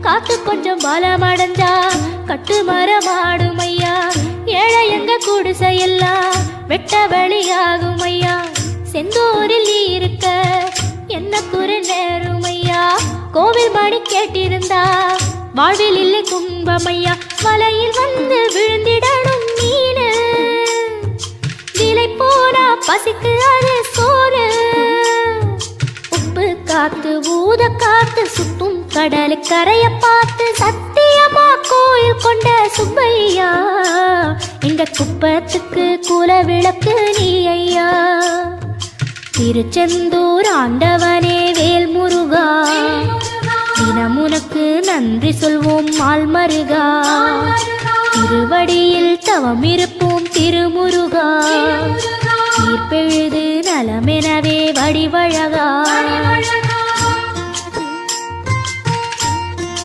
காத்து கொஞ்சம் பலமடைஞ்சா கட்டு மரமாடும் ஐயா. ஏழை எங்க குடிசையெல்லாம் வெட்ட வழியாகும் ஐயா. செந்தூரில் நீ இருக்க என்ன குறை நேரும் ஐயா. கோவில் மணி கேட்டிருந்தா வாழ்வில் இல்லை கும்பமையா. வலையில் வந்து விழுந்திடணும் மீனு, விலை போனா பசிக்கு அது சோறு. உப்பு காத்து ஊத காத்து சுத்தும் கடலு கரைய பார்த்து சத்தியமா கோயில் கொண்ட சுப்பையா. இந்த குப்பத்துக்கு குல விளக்கு நீ ஐயா. திருச்செந்தூர் ஆண்டவனே வேல் முருகா, தினம் உனக்கு நன்றி சொல்வோம் மால்மருகா. திருவடியில் தவம் இருப்போம் திருமுருகா. தீர்ப்பெழுது நலமெனவே வடிவழகா.